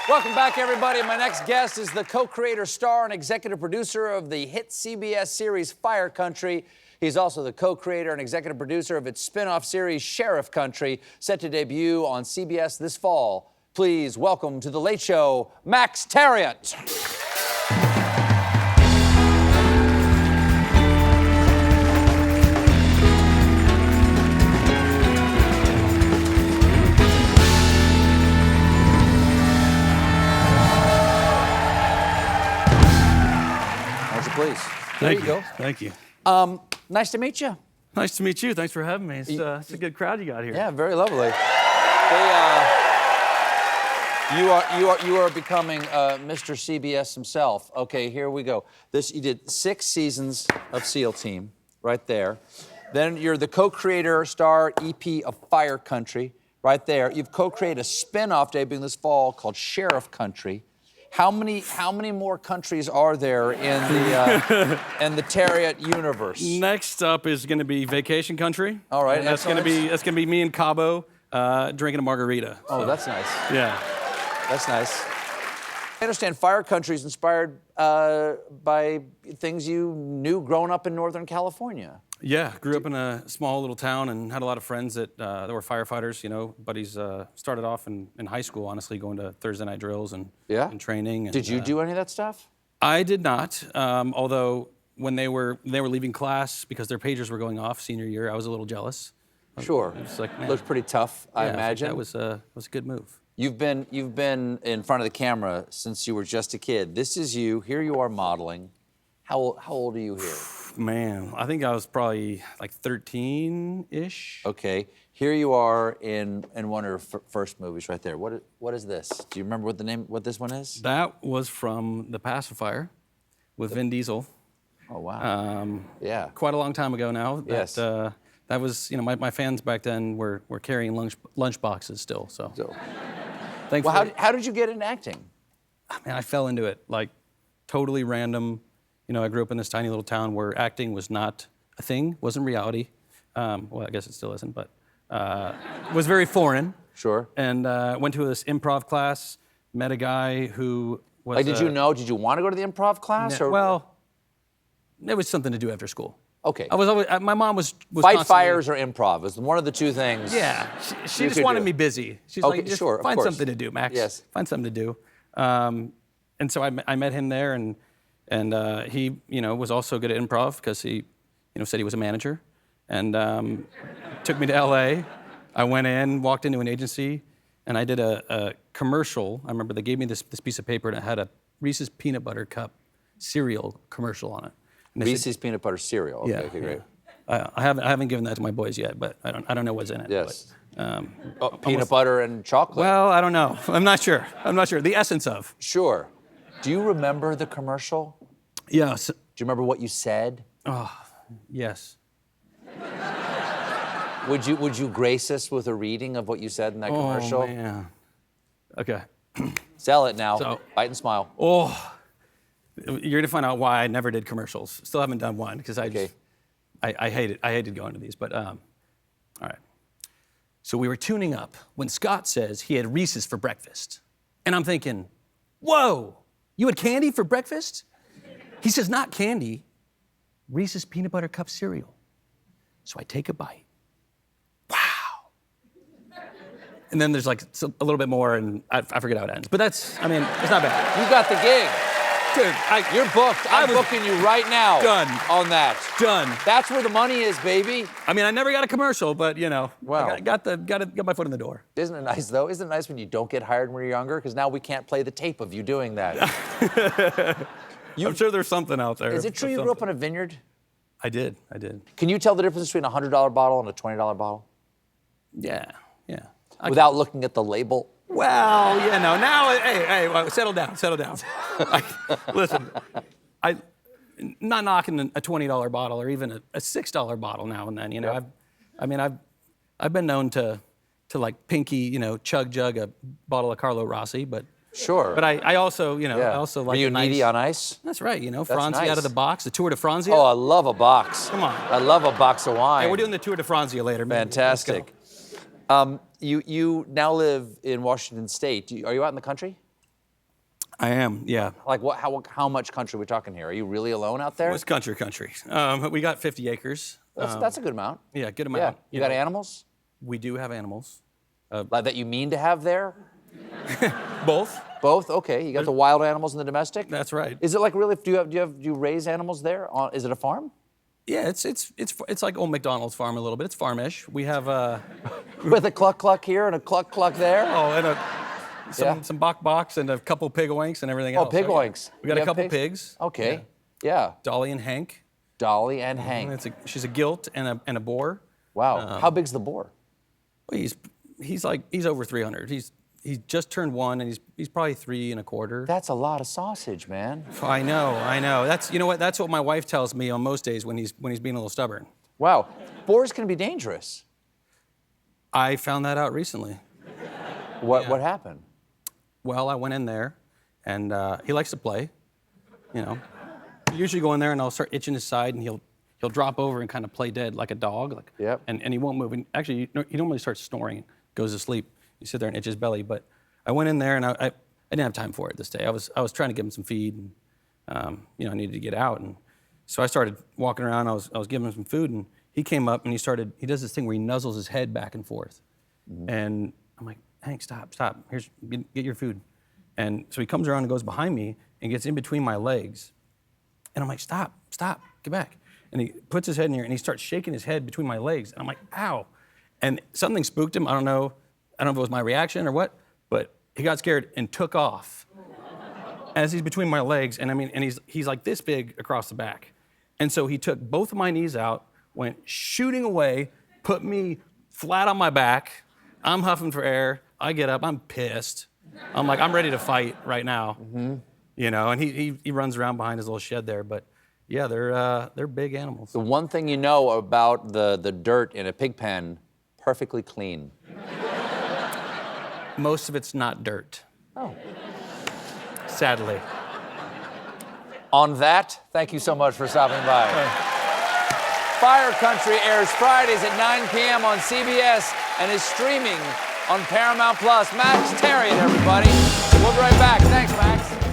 Welcome back, everybody. My next guest is the co-creator, star, and executive producer of the hit CBS series Fire Country. He's also the co-creator and executive producer of its spin-off series Sheriff Country, set to debut on CBS this fall. Please welcome to The Late Show, Max Thieriot. Please. Thank you. Thank you. Nice to meet you. Nice to meet you. Thanks for having me. It's a good crowd you got here. Yeah, very lovely. You are becoming Mr. CBS himself. Okay, here we go. You did 6 seasons of SEAL Team, right there. Then you're the co-creator, star, EP of Fire Country, right there. You've co-created a spin-off debuting this fall called Sheriff Country. How many more countries are there in the Thieriot universe? Next up is going to be Vacation Country. All right, and that's going to be me in Cabo drinking a margarita. Oh, so. That's nice. Yeah, that's nice. I understand Fire Country is inspired by things you knew growing up in Northern California. Yeah, grew up in a small little town and had a lot of friends that were firefighters. You know, buddies started off in high school, honestly, going to Thursday night drills and training. And, did you do any of that stuff? I did not. Although when they were leaving class because their pagers were going off senior year, I was a little jealous. Sure. Like, man, looked pretty tough, I imagine. That was a good move. You've been in front of the camera since you were just a kid. This is you. Here you are modeling. How old are you here? Man, I think I was probably like 13-ish. Okay, here you are in one of your first movies right there. What is this? Do you remember what this one is? That was from The Pacifier with Vin Diesel. Oh, wow. Yeah. Quite a long time ago now. Yes. That was, you know, my fans back then were carrying lunch boxes still, so. Thankfully. Well, how did you get into acting? Man, I fell into it, like, totally random. You know, I grew up in this tiny little town where acting was not a thing, wasn't reality. Well, I guess it still isn't, but was very foreign. Sure. And went to this improv class, met a guy who was... Like, did you want to go to the improv class? Or? Well, it was something to do after school. Okay. I was always, my mom was Fight fires or improv is one of the two things. Yeah, she just wanted me busy. She's okay, like, just sure, find something to do, Max. Yes. Find something to do. And so I met him there, and he, you know, was also good at improv because he, you know, said he was a manager, and took me to LA. I went in, walked into an agency, and I did a commercial. I remember they gave me this piece of paper, and it had a Reese's Peanut Butter Cup cereal commercial on it. Reese's Peanut Butter cereal. Okay, okay, great. I haven't given that to my boys yet, but I don't know what's in it. Yes. But, peanut butter and chocolate. Well, I don't know. I'm not sure. The essence of. Sure. Do you remember the commercial? Yes. Do you remember what you said? Oh, yes. Would you grace us with a reading of what you said in that commercial? Oh, man. Okay. Sell it now. Bite and smile. Oh. You're gonna find out why I never did commercials. Still haven't done one because I hated going to these. But all right. So we were tuning up when Scott says he had Reese's for breakfast, and I'm thinking, whoa, you had candy for breakfast? He says not candy, Reese's Peanut Butter Cup cereal. So I take a bite. Wow. And then there's like a little bit more, and I forget how it ends. But it's not bad. You got the gig. Dude, you're booked. I'm booking you right now. Done. On that. Done. That's where the money is, baby. I mean, I never got a commercial, but you know, I got my foot in the door. Isn't it nice though? Isn't it nice when you don't get hired when you're younger? Because now we can't play the tape of you doing that. I'm sure there's something out there. Is it true you grew up on a vineyard? I did. Can you tell the difference between a $100 bottle and a $20 bottle? Yeah. Without looking at the label? Well, you know, now, hey, settle down. Listen, I'm not knocking a $20 bottle or even a $6 bottle now and then. You know, I've been known to like pinky, you know, jug a bottle of Carlo Rossi, but sure. But I also, you know, I also like. Were you needy on ice? That's right. You know, Franzia out of the box, the Tour de Franzia. Oh, I love a box. Come on. I love a box of wine. Hey, we're doing the Tour de Franzia later. Fantastic. You now live in Washington State. Are you out in the country? I am, yeah. Like what? How much country are we talking here? Are you really alone out there? It's country. We got 50 acres. That's a good amount. Yeah, good Yeah. amount. You got animals? We do have animals. Like that you mean to have there? Both. Both? Okay. You got the wild animals and the domestic? That's right. Is it like really? Do you raise animals there? Is it a farm? Yeah, it's like old McDonald's farm a little bit. It's farmish. We have With a cluck cluck here and a cluck cluck there? and some bok boks and a couple pig oinks and everything else. Pig So, yeah. oinks. We got You a have couple pigs. Okay. Yeah. Dolly and Hank. Dolly and Hank. She's a gilt and a boar. Wow. How big's the boar? Well, he's over 300. He just turned 1 and he's probably 3 1/4. That's a lot of sausage, man. I know. That's what my wife tells me on most days when he's being a little stubborn. Wow. Boars can be dangerous. I found that out recently. What happened? Well, I went in there, and he likes to play. You know, I usually go in there and I'll start itching his side, and he'll drop over and kind of play dead like a dog. Yep. And he won't move. And actually, he normally starts snoring, goes to sleep. You sit there and itch his belly. But I went in there and I didn't have time for it this day. I was trying to give him some feed, and I needed to get out. And so I started walking around. I was giving him some food, and he came up and he does this thing where he nuzzles his head back and forth. Mm-hmm. And I'm like, Hank, stop. Get your food. And so he comes around and goes behind me and gets in between my legs. And I'm like, stop, get back. And he puts his head in here and he starts shaking his head between my legs. And I'm like, ow. And something spooked him. I don't know if it was my reaction or what, but he got scared and took off as he's between my legs. And he's like this big across the back. And so he took both of my knees out, went shooting away, put me flat on my back. I'm huffing for air. I get up, I'm pissed. I'm like, I'm ready to fight right now. Mm-hmm. And he runs around behind his little shed there. But yeah, they're big animals. The one thing you know about the dirt in a pig pen, perfectly clean. Most of it's not dirt. Oh. Sadly. On that, thank you so much for stopping by. Fire Country airs Fridays at 9 p.m. on CBS and is streaming on Paramount Plus. Max Thieriot, everybody. We'll be right back. Thanks, Max.